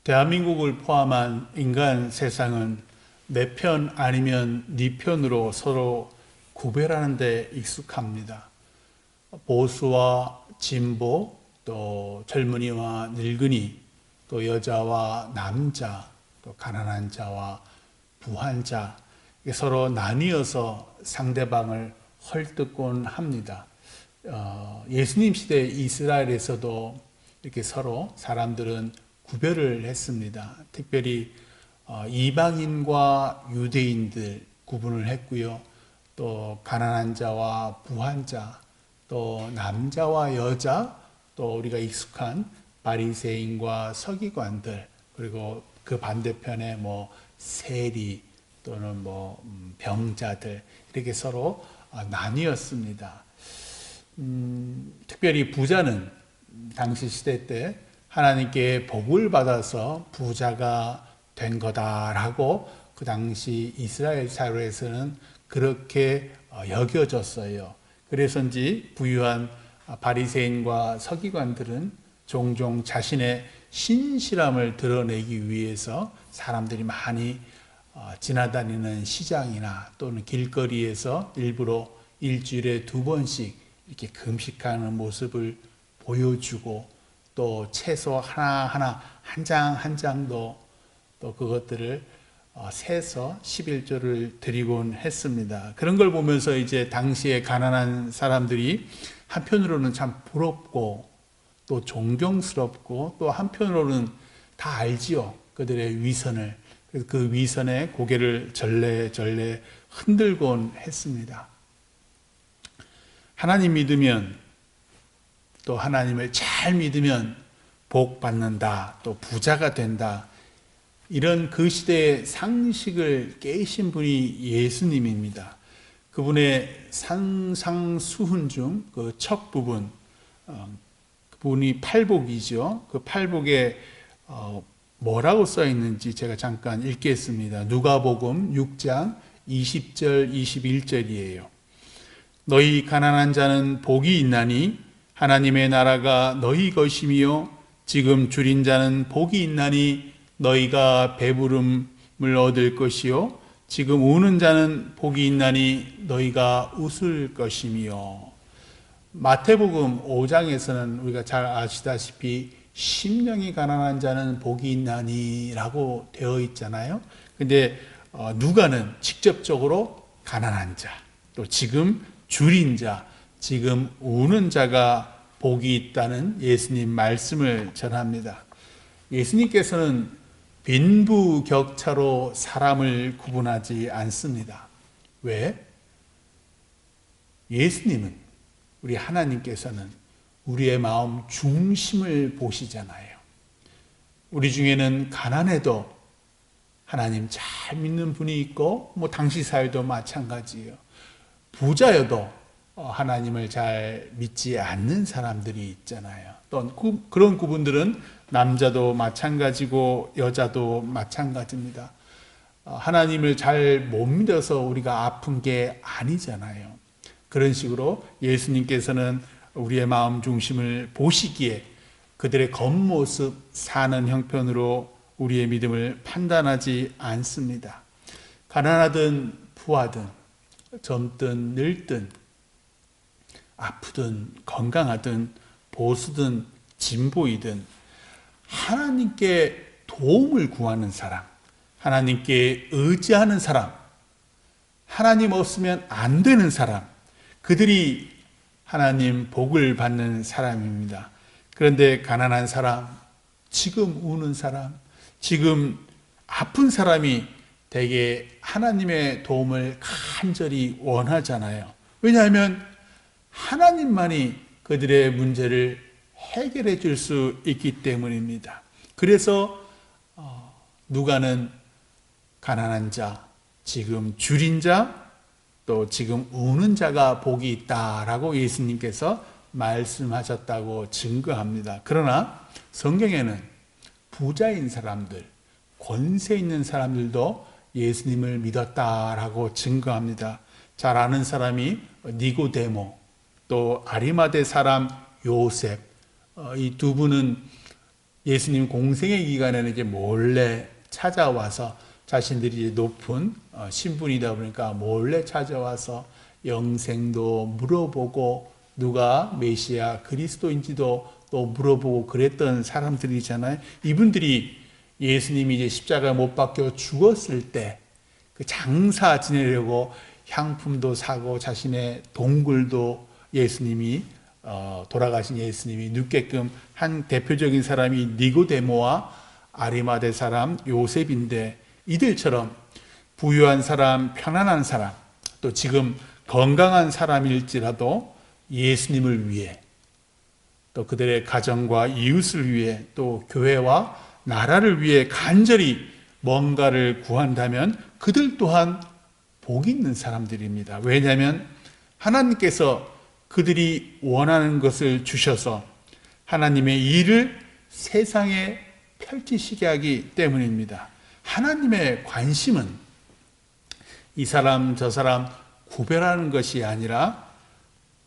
대한민국을 포함한 인간 세상은 내 편 아니면 네 편으로 서로 구별하는 데 익숙합니다. 보수와 진보, 또 젊은이와 늙은이, 또 여자와 남자, 또 가난한 자와 부한 자, 서로 나뉘어서 상대방을 헐뜯곤 합니다. 예수님 시대 이스라엘에서도 이렇게 서로 사람들은 구별을 했습니다. 특별히 이방인과 유대인들 구분을 했고요. 또 가난한 자와 부한 자, 또 남자와 여자, 또 우리가 익숙한 바리새인과 서기관들, 그리고 그 반대편에 세리 또는 병자들, 이렇게 서로 나뉘었습니다. 특별히 부자는 당시 시대 때 하나님께 복을 받아서 부자가 된 거다라고 그 당시 이스라엘 사회에서는 그렇게 여겨졌어요. 그래서인지 부유한 바리새인과 서기관들은 종종 자신의 신실함을 드러내기 위해서 사람들이 많이 지나다니는 시장이나 또는 길거리에서 일부러 일주일에 2번씩 이렇게 금식하는 모습을 보여주고, 또 채소 하나하나 한 장 한 장도 또 그것들을 세서 11조를 드리곤 했습니다. 그런 걸 보면서 이제 당시에 가난한 사람들이 한편으로는 참 부럽고 또 존경스럽고, 또 한편으로는 다 알지요, 그들의 위선을. 그래서 그 위선에 고개를 절레절레 흔들곤 했습니다. 하나님 믿으면, 또 하나님을 잘 믿으면 복 받는다, 또 부자가 된다, 이런 그 시대의 상식을 깨신 분이 예수님입니다. 그분의 산상수훈 중 그 첫 부분, 그분이 팔복이죠. 그 팔복에 뭐라고 써 있는지 제가 잠깐 읽겠습니다. 누가복음 6장 20절 21절이에요. 너희 가난한 자는 복이 있나니 하나님의 나라가 너희 것이며, 지금 줄인 자는 복이 있나니 너희가 배부름을 얻을 것이요, 지금 우는 자는 복이 있나니 너희가 웃을 것이며. 마태복음 5장에서는 우리가 잘 아시다시피 심령이 가난한 자는 복이 있나니 라고 되어 있잖아요. 근데 누가는 직접적으로 가난한 자, 또 지금 줄인 자, 지금 우는 자가 복이 있다는 예수님 말씀을 전합니다. 예수님께서는 빈부격차로 사람을 구분하지 않습니다. 왜? 예수님은, 우리 하나님께서는 우리의 마음 중심을 보시잖아요. 우리 중에는 가난해도 하나님 잘 믿는 분이 있고, 당시 사회도 마찬가지예요. 부자여도 하나님을 잘 믿지 않는 사람들이 있잖아요. 또 그런 구분들은 남자도 마찬가지고 여자도 마찬가지입니다. 하나님을 잘 못 믿어서 우리가 아픈 게 아니잖아요. 그런 식으로 예수님께서는 우리의 마음 중심을 보시기에 그들의 겉모습 사는 형편으로 우리의 믿음을 판단하지 않습니다. 가난하든 부하든 젊든 늙든 아프든 건강하든 보수든 진보이든 하나님께 도움을 구하는 사람, 하나님께 의지하는 사람, 하나님 없으면 안 되는 사람, 그들이 하나님 복을 받는 사람입니다. 그런데 가난한 사람, 지금 우는 사람, 지금 아픈 사람이 대개 하나님의 도움을 간절히 원하잖아요. 왜냐하면 하나님만이 그들의 문제를 해결해 줄 수 있기 때문입니다. 그래서 누가는 가난한 자, 지금 줄인 자, 또 지금 우는 자가 복이 있다라고 예수님께서 말씀하셨다고 증거합니다. 그러나 성경에는 부자인 사람들, 권세 있는 사람들도 예수님을 믿었다라고 증거합니다. 잘 아는 사람이 니고데모, 또 아리마대 사람 요셉, 이 두 분은 예수님 공생의 기간에는 이제 몰래 찾아와서 자신들이 이제 높은 신분이다 보니까 몰래 찾아와서 영생도 물어보고 누가 메시아 그리스도인지도 또 물어보고 그랬던 사람들이잖아요. 이분들이 예수님이 이제 십자가에 못 박혀 죽었을 때 그 장사 지내려고 향품도 사고 자신의 동굴도 예수님이 돌아가신 예수님이 눕게끔 한 대표적인 사람이 니고데모와 아리마대 사람 요셉인데, 이들처럼 부유한 사람, 편안한 사람, 또 지금 건강한 사람일지라도 예수님을 위해, 또 그들의 가정과 이웃을 위해, 또 교회와 나라를 위해 간절히 뭔가를 구한다면 그들 또한 복 있는 사람들입니다. 왜냐하면 하나님께서 그들이 원하는 것을 주셔서 하나님의 일을 세상에 펼치시게 하기 때문입니다. 하나님의 관심은 이 사람 저 사람 구별하는 것이 아니라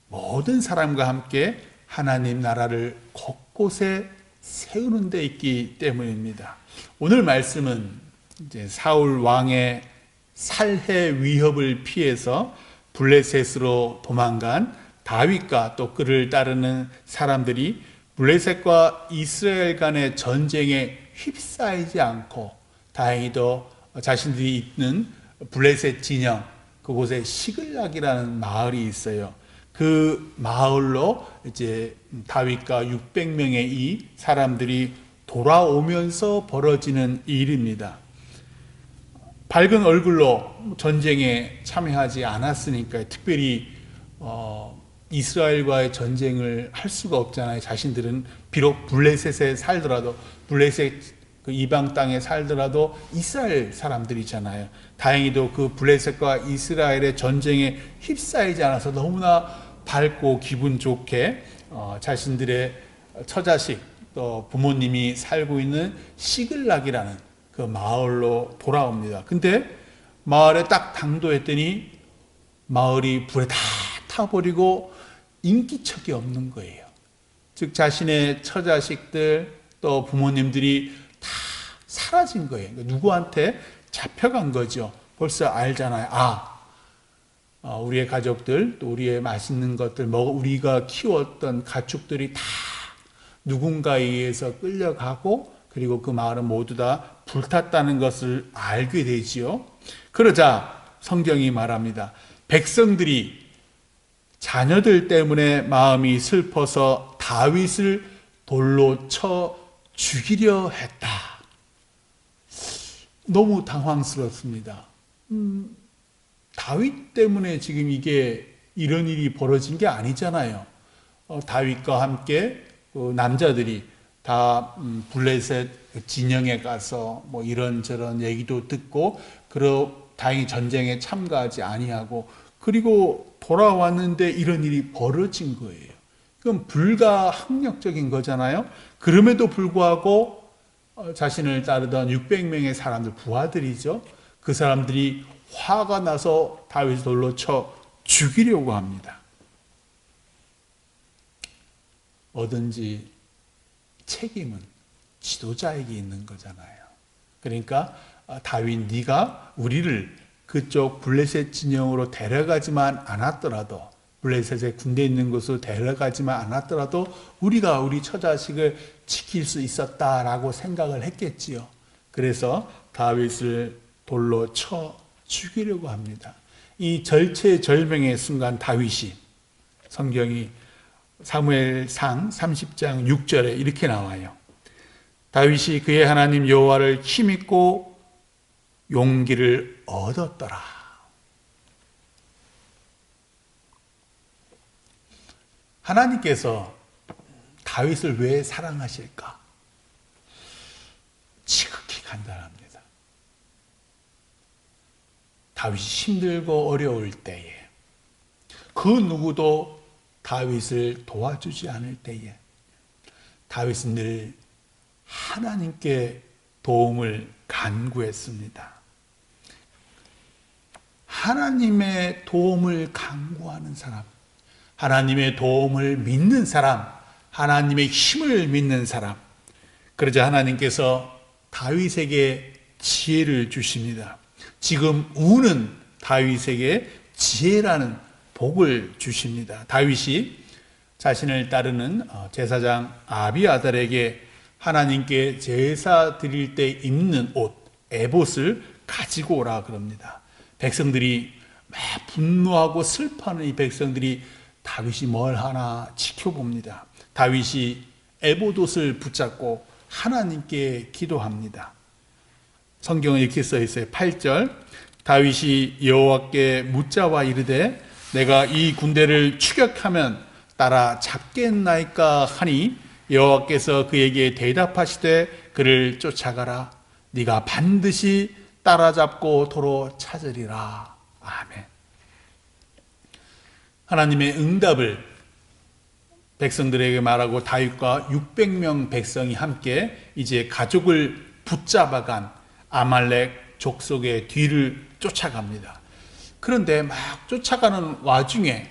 모든 사람과 함께 하나님 나라를 곳곳에 세우는 데 있기 때문입니다. 오늘 말씀은 이제 사울 왕의 살해 위협을 피해서 블레셋으로 도망간 다윗과 또 그를 따르는 사람들이 블레셋과 이스라엘 간의 전쟁에 휩싸이지 않고 다행히도 자신들이 있는 블레셋 진영 그곳에 시글락이라는 마을이 있어요. 그 마을로 이제 다윗과 600명의 이 사람들이 돌아오면서 벌어지는 일입니다. 밝은 얼굴로 전쟁에 참여하지 않았으니까 특별히 이스라엘과의 전쟁을 할 수가 없잖아요. 자신들은 비록 블레셋에 살더라도, 블레셋 그 이방 땅에 살더라도 이스라엘 사람들이잖아요. 다행히도 그 블레셋과 이스라엘의 전쟁에 휩싸이지 않아서 너무나 밝고 기분 좋게 자신들의 처자식 또 부모님이 살고 있는 시글락이라는 그 마을로 돌아옵니다. 근데 마을에 딱 당도했더니 마을이 불에 다 타버리고 인기척이 없는 거예요. 즉 자신의 처자식들 또 부모님들이 다 사라진 거예요. 누구한테 잡혀간 거죠. 벌써 알잖아요. 우리의 가족들 또 우리의 맛있는 것들 우리가 키웠던 가축들이 다 누군가에 의해서 끌려가고 그리고 그 마을은 모두 다 불탔다는 것을 알게 되지요. 그러자 성경이 말합니다. 백성들이 자녀들 때문에 마음이 슬퍼서 다윗을 돌로 쳐 죽이려 했다. 너무 당황스럽습니다. 다윗 때문에 지금 이런 일이 벌어진 게 아니잖아요. 다윗과 함께 그 남자들이 다 블레셋 진영에 가서 뭐 이런저런 얘기도 듣고 다행히 전쟁에 참가하지 아니하고 그리고 돌아왔는데 이런 일이 벌어진 거예요. 그건 불가항력적인 거잖아요. 그럼에도 불구하고 자신을 따르던 600명의 사람들, 부하들이죠. 그 사람들이 화가 나서 다윗을 돌로 쳐 죽이려고 합니다. 뭐든지 책임은 지도자에게 있는 거잖아요. 그러니까 다윗 네가 우리를 그쪽 블레셋 진영으로 데려가지만 않았더라도 블레셋에 군대 있는 곳으로 데려가지만 않았더라도 우리가 우리 처자식을 지킬 수 있었다라고 생각을 했겠지요. 그래서 다윗을 돌로 쳐 죽이려고 합니다. 이 절체절명의 순간 다윗이 성경이 사무엘상 30장 6절에 이렇게 나와요. 다윗이 그의 하나님 여호와를 힘입고 용기를 얻었더라. 하나님께서 다윗을 왜 사랑하실까? 지극히 간단합니다. 다윗이 힘들고 어려울 때에 그 누구도 다윗을 도와주지 않을 때에 다윗은 늘 하나님께 도움을 간구했습니다. 하나님의 도움을 간구하는 사람, 하나님의 도움을 믿는 사람, 하나님의 힘을 믿는 사람, 그러자 하나님께서 다윗에게 지혜를 주십니다. 지금 우는 다윗에게 지혜라는 복을 주십니다. 다윗이 자신을 따르는 제사장 아비아달에게 하나님께 제사 드릴 때 입는 옷, 에봇을 가지고 오라 그럽니다. 백성들이 막 분노하고 슬퍼하는 이 백성들이 다윗이 뭘 하나 지켜봅니다. 다윗이 에봇옷을 붙잡고 하나님께 기도합니다. 성경은 이렇게 써 있어요. 8절, 다윗이 여호와께 묻자와 이르되 내가 이 군대를 추격하면 따라 잡겠나이까 하니 여호와께서 그에게 대답하시되 그를 쫓아가라. 네가 반드시 따라잡고 도로 찾으리라. 아멘. 하나님의 응답을 백성들에게 말하고 다윗과 600명 백성이 함께 이제 가족을 붙잡아간 아말렉 족속의 뒤를 쫓아갑니다. 그런데 막 쫓아가는 와중에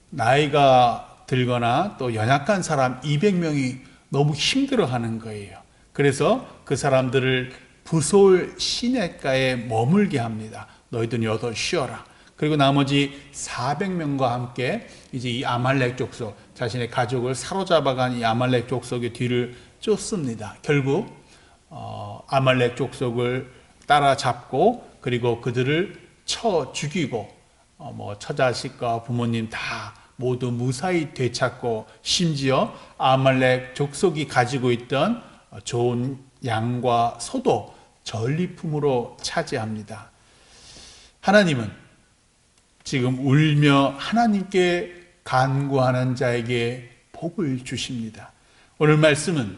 나이가 들거나 또 연약한 사람 200명이 너무 힘들어하는 거예요. 그래서 그 사람들을 부솔 시냇가에 머물게 합니다. 너희들은 여기서 쉬어라. 그리고 나머지 400명과 함께 이제 이 아말렉 족속, 자신의 가족을 사로잡아간 이 아말렉 족속의 뒤를 쫓습니다. 결국 아말렉 족속을 따라잡고 그리고 그들을 쳐 죽이고 처자식과 부모님 다 모두 무사히 되찾고 심지어 아말렉 족속이 가지고 있던 좋은 양과 소도 전리품으로 차지합니다. 하나님은 지금 울며 하나님께 간구하는 자에게 복을 주십니다. 오늘 말씀은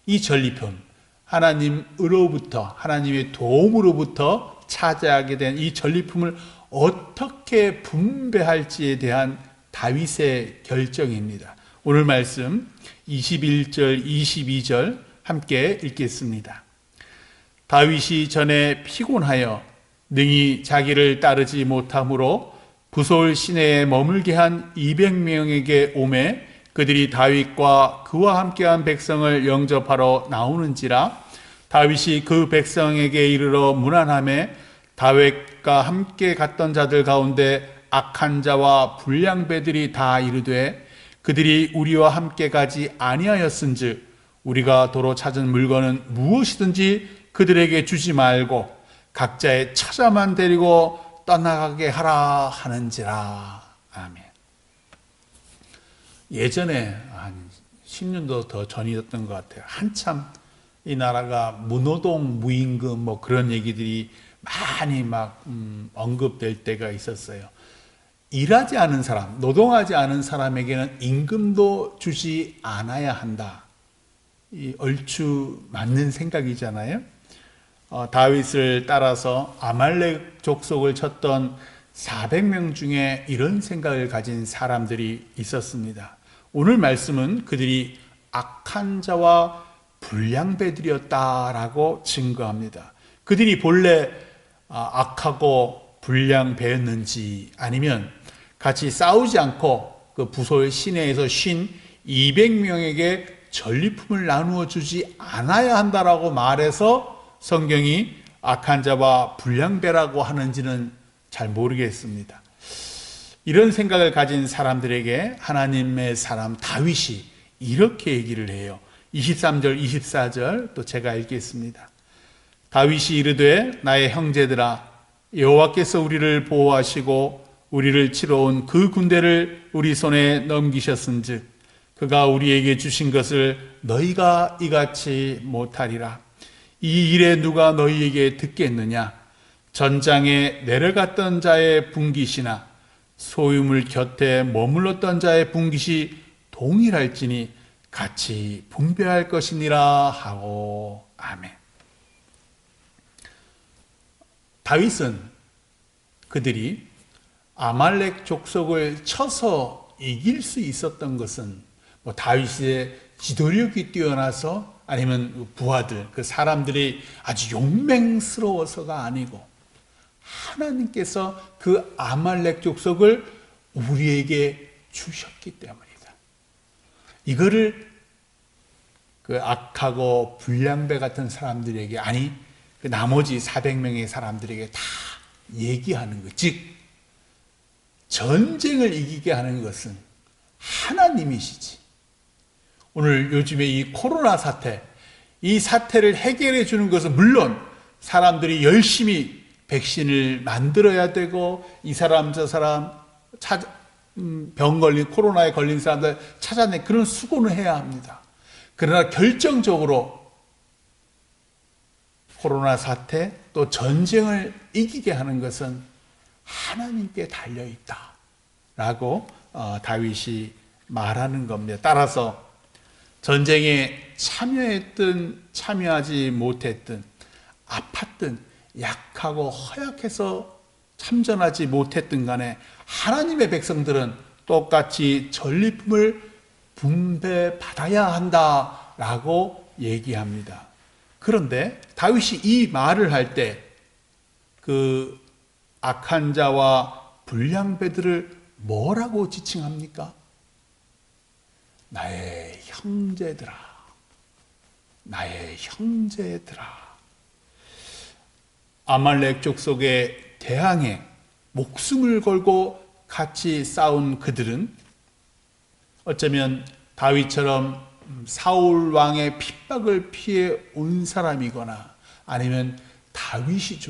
이 전리품, 하나님으로부터, 하나님의 도움으로부터 차지하게 된 이 전리품을 어떻게 분배할지에 대한 다윗의 결정입니다. 오늘 말씀 21절, 22절 함께 읽겠습니다. 다윗이 전에 피곤하여 능히 자기를 따르지 못하므로 부솔 시내에 머물게 한 200명에게 오매 그들이 다윗과 그와 함께한 백성을 영접하러 나오는지라 다윗이 그 백성에게 이르러 문안하매 다윗과 함께 갔던 자들 가운데 악한 자와 불량배들이 다 이르되 그들이 우리와 함께 가지 아니하였은즉 우리가 도로 찾은 물건은 무엇이든지 그들에게 주지 말고 각자의 처자만 데리고 떠나가게 하라 하는지라. 아멘. 예전에 한 10년도 더 전이었던 것 같아요. 한참 이 나라가 무노동, 무임금 그런 얘기들이 많이 언급될 때가 있었어요. 일하지 않은 사람, 노동하지 않은 사람에게는 임금도 주지 않아야 한다. 이 얼추 맞는 생각이잖아요. 다윗을 따라서 아말렉 족속을 쳤던 400명 중에 이런 생각을 가진 사람들이 있었습니다. 오늘 말씀은 그들이 악한 자와 불량배들이었다라고 증거합니다. 그들이 본래 악하고 불량배였는지 아니면 같이 싸우지 않고 그 부솔 시내에서 쉰 200명에게 전리품을 나누어 주지 않아야 한다라고 말해서 성경이 악한 자와 불량배라고 하는지는 잘 모르겠습니다. 이런 생각을 가진 사람들에게 하나님의 사람 다윗이 이렇게 얘기를 해요. 23절, 24절 또 제가 읽겠습니다. 다윗이 이르되 나의 형제들아 여호와께서 우리를 보호하시고 우리를 치러 온 그 군대를 우리 손에 넘기셨은즉 그가 우리에게 주신 것을 너희가 이같이 못하리라. 이 일에 누가 너희에게 듣겠느냐? 전장에 내려갔던 자의 분깃이나 소유물 곁에 머물렀던 자의 분깃이 동일할지니 같이 분배할 것이니라 하고. 아멘. 다윗은 그들이 아말렉 족속을 쳐서 이길 수 있었던 것은 다윗의 지도력이 뛰어나서 아니면 부하들, 그 사람들이 아주 용맹스러워서가 아니고 하나님께서 그 아말렉 족속을 우리에게 주셨기 때문이다. 이거를 그 악하고 불량배 같은 사람들에게, 아니 그 나머지 400명의 사람들에게 다 얘기하는 것. 즉 전쟁을 이기게 하는 것은 하나님이시지. 오늘 요즘에 이 코로나 사태, 이 사태를 해결해 주는 것은 물론 사람들이 열심히 백신을 만들어야 되고, 이 사람 저 사람 병 걸린, 코로나에 걸린 사람들 찾아내, 그런 수고는 해야 합니다. 그러나 결정적으로 코로나 사태 또 전쟁을 이기게 하는 것은 하나님께 달려있다라고 다윗이 말하는 겁니다. 따라서 전쟁에 참여했든 참여하지 못했든, 아팠든 약하고 허약해서 참전하지 못했든 간에 하나님의 백성들은 똑같이 전리품을 분배받아야 한다라고 얘기합니다. 그런데 다윗이 이 말을 할 때 그 악한 자와 불량배들을 뭐라고 지칭합니까? 나의 형제들아, 나의 형제들아. 아말렉 족속에 대항해 목숨을 걸고 같이 싸운 그들은 어쩌면 다윗처럼 사울 왕의 핍박을 피해 온 사람이거나, 아니면 다윗이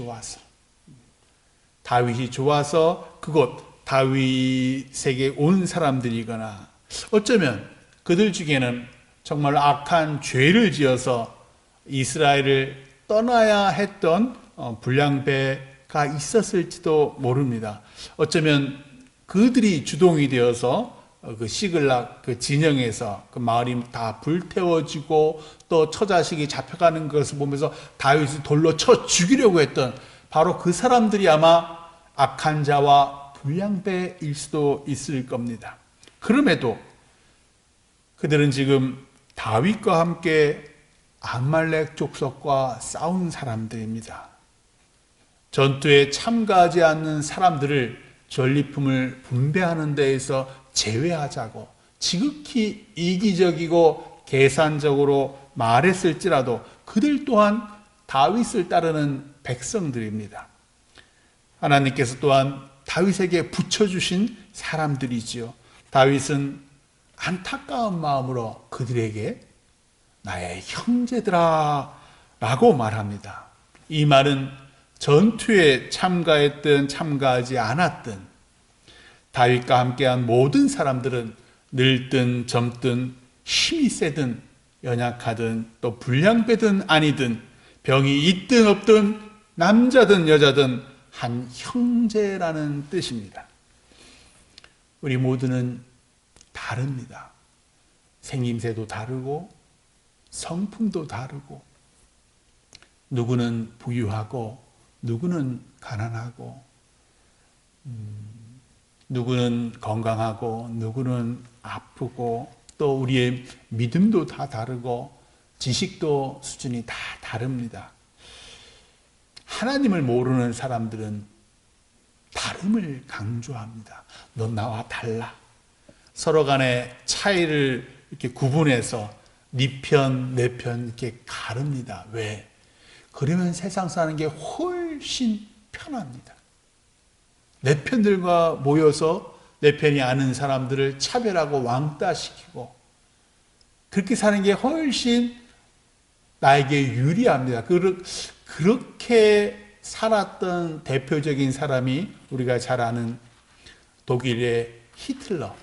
좋아서 그곳 다윗에게 온 사람들이거나, 어쩌면 그들 중에는 정말 악한 죄를 지어서 이스라엘을 떠나야 했던 불량배가 있었을지도 모릅니다. 어쩌면 그들이 주동이 되어서 그 시글락 그 진영에서 그 마을이 다 불태워지고 또 처자식이 잡혀가는 것을 보면서 다윗을 돌로 쳐 죽이려고 했던 바로 그 사람들이 아마 악한 자와 불량배일 수도 있을 겁니다. 그럼에도 그들은 지금 다윗과 함께 아말렉 족속과 싸운 사람들입니다. 전투에 참가하지 않는 사람들을 전리품을 분배하는 데에서 제외하자고 지극히 이기적이고 계산적으로 말했을지라도 그들 또한 다윗을 따르는 백성들입니다. 하나님께서 또한 다윗에게 붙여주신 사람들이지요. 다윗은 안타까운 마음으로 그들에게 나의 형제들아 라고 말합니다. 이 말은 전투에 참가했든 참가하지 않았든 다윗과 함께한 모든 사람들은 늙든 젊든 힘이 세든 연약하든 또 불량배든 아니든 병이 있든 없든 남자든 여자든 한 형제라는 뜻입니다. 우리 모두는 다릅니다. 생김새도 다르고 성품도 다르고, 누구는 부유하고 누구는 가난하고, 누구는 건강하고 누구는 아프고, 또 우리의 믿음도 다 다르고 지식도 수준이 다 다릅니다. 하나님을 모르는 사람들은 다름을 강조합니다. 넌 나와 달라. 서로 간의 차이를 이렇게 구분해서 네 편, 내 편 이렇게 가릅니다. 왜? 그러면 세상 사는 게 훨씬 편합니다. 내 편들과 모여서 내 편이 아는 사람들을 차별하고 왕따시키고 그렇게 사는 게 훨씬 나에게 유리합니다. 그렇게 살았던 대표적인 사람이 우리가 잘 아는 독일의 히틀러.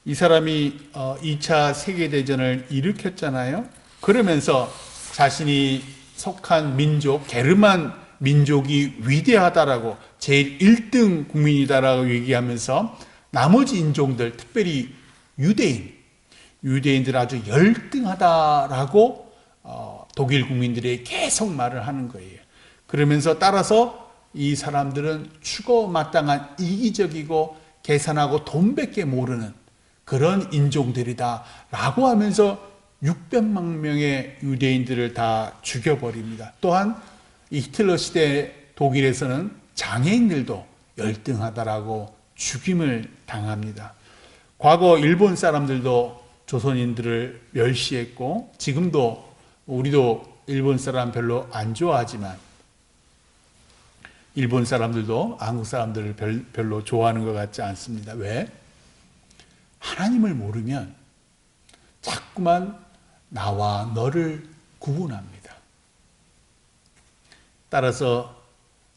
이 사람이 2차 세계대전을 일으켰잖아요. 그러면서 자신이 속한 민족, 게르만 민족이 위대하다라고, 제일 1등 국민이다라고 얘기하면서 나머지 인종들, 특별히 유대인들 아주 열등하다라고 독일 국민들이 계속 말을 하는 거예요. 그러면서 따라서 이 사람들은 추고마땅한 이기적이고 계산하고 돈밖에 모르는 그런 인종들이다라고 하면서 600만 명의 유대인들을 다 죽여버립니다. 또한 이 히틀러 시대 독일에서는 장애인들도 열등하다라고 죽임을 당합니다. 과거 일본 사람들도 조선인들을 멸시했고 지금도 우리도 일본 사람 별로 안 좋아하지만 일본 사람들도 한국 사람들을 별로 좋아하는 것 같지 않습니다. 왜? 하나님을 모르면 자꾸만 나와 너를 구분합니다. 따라서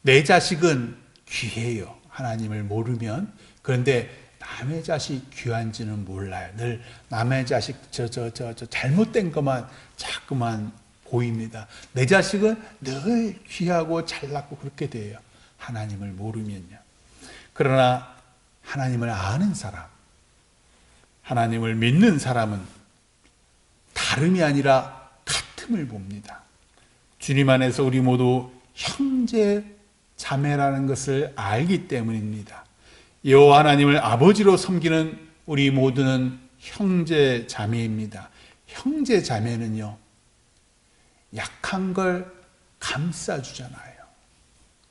내 자식은 귀해요. 하나님을 모르면. 그런데 남의 자식 귀한지는 몰라요. 늘 남의 자식 저 잘못된 것만 자꾸만 보입니다. 내 자식은 늘 귀하고 잘났고 그렇게 돼요. 하나님을 모르면요. 그러나 하나님을 아는 사람, 하나님을 믿는 사람은 다름이 아니라 같음을 봅니다. 주님 안에서 우리 모두 형제 자매라는 것을 알기 때문입니다. 여호와 하나님을 아버지로 섬기는 우리 모두는 형제 자매입니다. 형제 자매는요, 약한 걸 감싸주잖아요.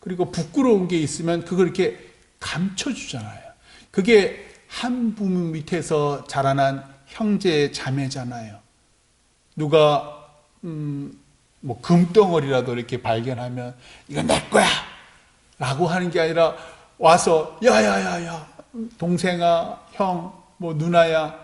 그리고 부끄러운 게 있으면 그걸 이렇게 감춰주잖아요. 그게 한 부모 밑에서 자라난 형제 자매잖아요. 누가 뭐 금덩어리라도 이렇게 발견하면 이건 내 거야 라고 하는 게 아니라 와서 야야야야 동생아 형 뭐 누나야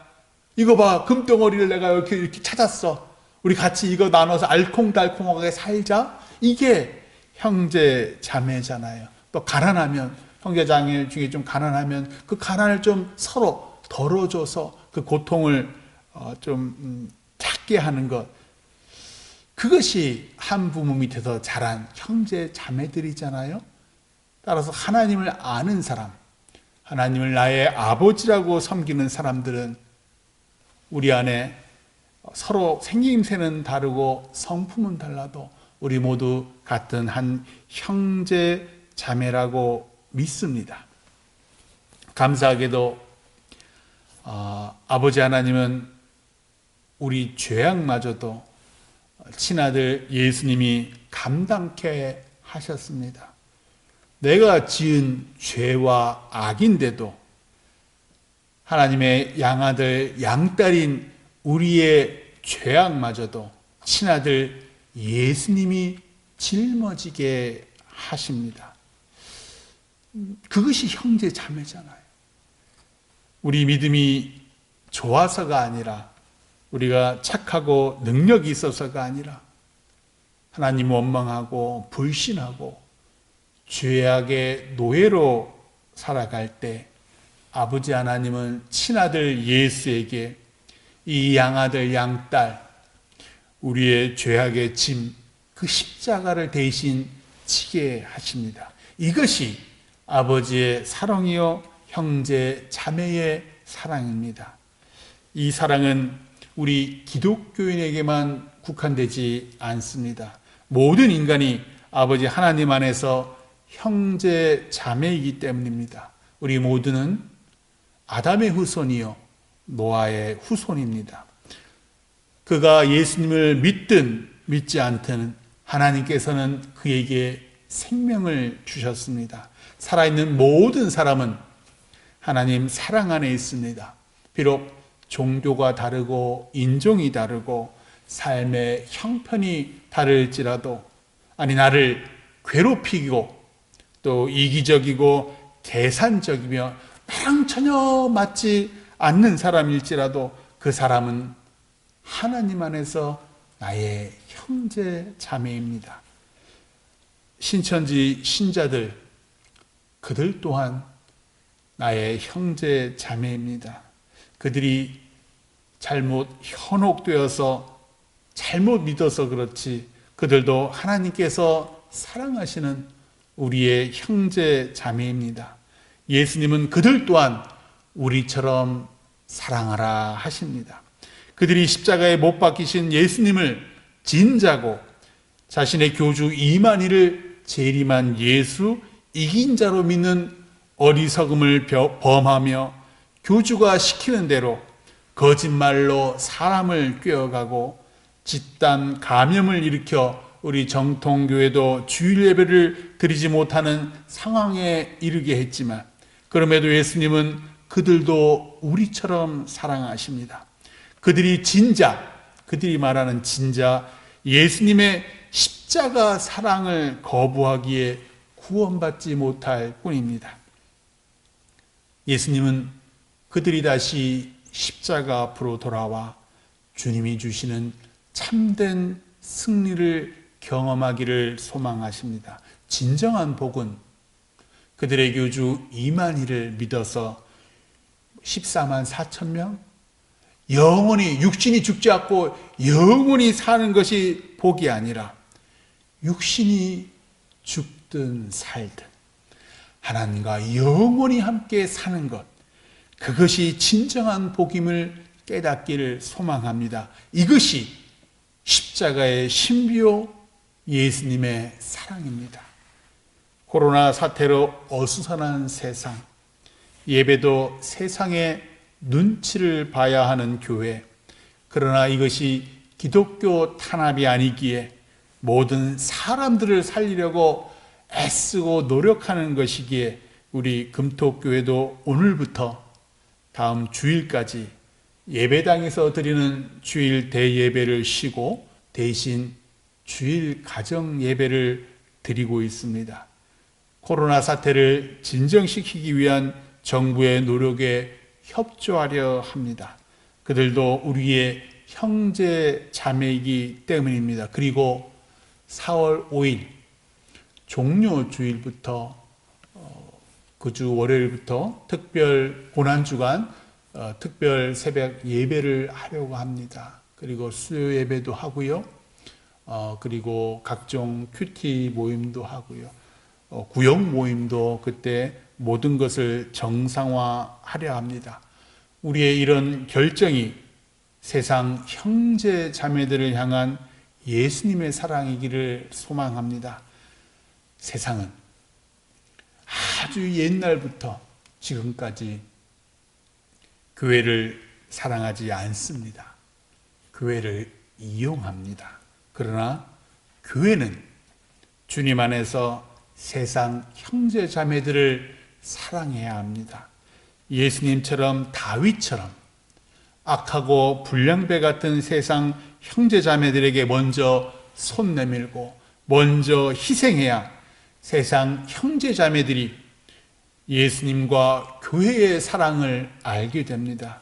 이거 봐 금덩어리를 내가 이렇게 찾았어. 우리 같이 이거 나눠서 알콩달콩하게 살자. 이게 형제 자매잖아요. 또 가난하면 형제 자매 중에 좀 가난하면 그 가난을 좀 서로 덜어줘서 그 고통을 좀 작게 하는 것. 그것이 한 부모 밑에서 자란 형제 자매들이잖아요. 따라서 하나님을 아는 사람, 하나님을 나의 아버지라고 섬기는 사람들은 우리 안에 서로 생김새는 다르고 성품은 달라도 우리 모두 같은 한 형제 자매라고 믿습니다. 감사하게도 아버지 하나님은 우리 죄악마저도 친아들 예수님이 감당케 하셨습니다. 내가 지은 죄와 악인데도 하나님의 양아들 양딸인 우리의 죄악마저도 친아들 예수님이 짊어지게 하십니다. 그것이 형제 자매잖아요. 우리 믿음이 좋아서가 아니라 우리가 착하고 능력이 있어서가 아니라 하나님 원망하고 불신하고 죄악의 노예로 살아갈 때 아버지 하나님은 친아들 예수에게 이 양아들 양딸 우리의 죄악의 짐 그 십자가를 대신 지게 하십니다. 이것이 아버지의 사랑이요 형제 자매의 사랑입니다. 이 사랑은 우리 기독교인에게만 국한되지 않습니다. 모든 인간이 아버지 하나님 안에서 형제 자매이기 때문입니다. 우리 모두는 아담의 후손이요 노아의 후손입니다. 그가 예수님을 믿든 믿지 않든 하나님께서는 그에게 생명을 주셨습니다. 살아있는 모든 사람은 하나님 사랑 안에 있습니다. 비록 종교가 다르고 인종이 다르고 삶의 형편이 다를지라도 아니 나를 괴롭히고 또 이기적이고 계산적이며 나랑 전혀 맞지 않는 사람일지라도 그 사람은 하나님 안에서 나의 형제 자매입니다. 신천지 신자들 그들 또한 나의 형제 자매입니다. 그들이 잘못 현혹되어서 잘못 믿어서 그렇지 그들도 하나님께서 사랑하시는 우리의 형제 자매입니다. 예수님은 그들 또한 우리처럼 사랑하라 하십니다. 그들이 십자가에 못 박히신 예수님을 진자고 자신의 교주 이만희를 재림한 예수 이긴 자로 믿는 어리석음을 범하며 교주가 시키는 대로 거짓말로 사람을 꿰어가고 집단 감염을 일으켜 우리 정통교회도 주일 예배를 드리지 못하는 상황에 이르게 했지만 그럼에도 예수님은 그들도 우리처럼 사랑하십니다. 그들이 말하는 진자 예수님의 십자가 사랑을 거부하기에 구원받지 못할 뿐입니다. 예수님은 그들이 다시 십자가 앞으로 돌아와 주님이 주시는 참된 승리를 경험하기를 소망하십니다. 진정한 복은 그들의 교주 이만희를 믿어서 14만 4천 명 영원히 육신이 죽지 않고 영원히 사는 것이 복이 아니라 육신이 죽든 살든 하나님과 영원히 함께 사는 것, 그것이 진정한 복임을 깨닫기를 소망합니다. 이것이 십자가의 신비요 예수님의 사랑입니다. 코로나 사태로 어수선한 세상, 예배도 세상의 눈치를 봐야 하는 교회, 그러나 이것이 기독교 탄압이 아니기에 모든 사람들을 살리려고 애쓰고 노력하는 것이기에 우리 금톡교회도 오늘부터 다음 주일까지 예배당에서 드리는 주일 대예배를 쉬고 대신 주일 가정 예배를 드리고 있습니다. 코로나 사태를 진정시키기 위한 정부의 노력에 협조하려 합니다. 그들도 우리의 형제 자매이기 때문입니다. 그리고 4월 5일 종료주일부터 그 주 월요일부터 특별 고난주간 특별 새벽 예배를 하려고 합니다. 그리고 수요 예배도 하고요. 그리고 각종 큐티 모임도 하고요. 구역 모임도 그때 모든 것을 정상화하려 합니다. 우리의 이런 결정이 세상 형제 자매들을 향한 예수님의 사랑이기를 소망합니다. 세상은 아주 옛날부터 지금까지 교회를 사랑하지 않습니다. 교회를 이용합니다. 그러나 교회는 주님 안에서 세상 형제 자매들을 사랑해야 합니다. 예수님처럼 다윗처럼 악하고 불량배 같은 세상 형제 자매들에게 먼저 손 내밀고 먼저 희생해야 세상 형제 자매들이 예수님과 교회의 사랑을 알게 됩니다.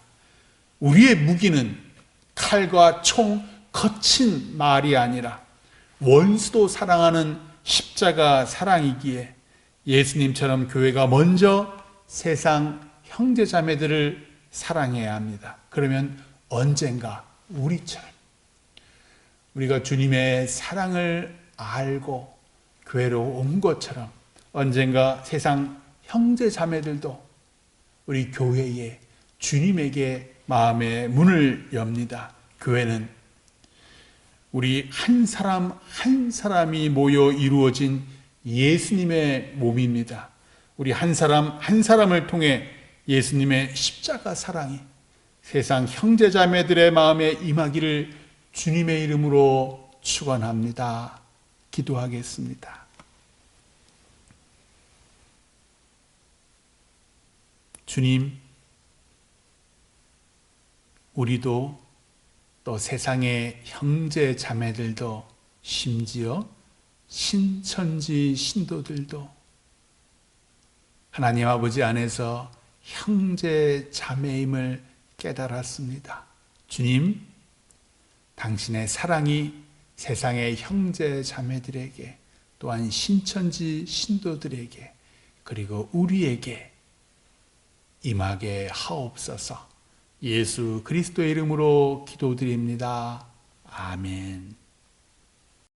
우리의 무기는 칼과 총, 거친 말이 아니라 원수도 사랑하는 십자가 사랑이기에 예수님처럼 교회가 먼저 세상 형제 자매들을 사랑해야 합니다. 그러면 언젠가 우리처럼 우리가 주님의 사랑을 알고 교회로 온 것처럼 언젠가 세상 형제 자매들도 우리 교회에 주님에게 마음의 문을 엽니다. 교회는 우리 한 사람 한 사람이 모여 이루어진 예수님의 몸입니다. 우리 한 사람 한 사람을 통해 예수님의 십자가 사랑이 세상 형제 자매들의 마음에 임하기를 주님의 이름으로 축원합니다. 기도하겠습니다. 주님, 우리도 또 세상의 형제 자매들도 심지어 신천지 신도들도 하나님 아버지 안에서 형제 자매임을 깨달았습니다. 주님, 당신의 사랑이 세상의 형제 자매들에게 또한 신천지 신도들에게 그리고 우리에게 임하게 하옵소서. 예수 그리스도의 이름으로 기도드립니다. 아멘.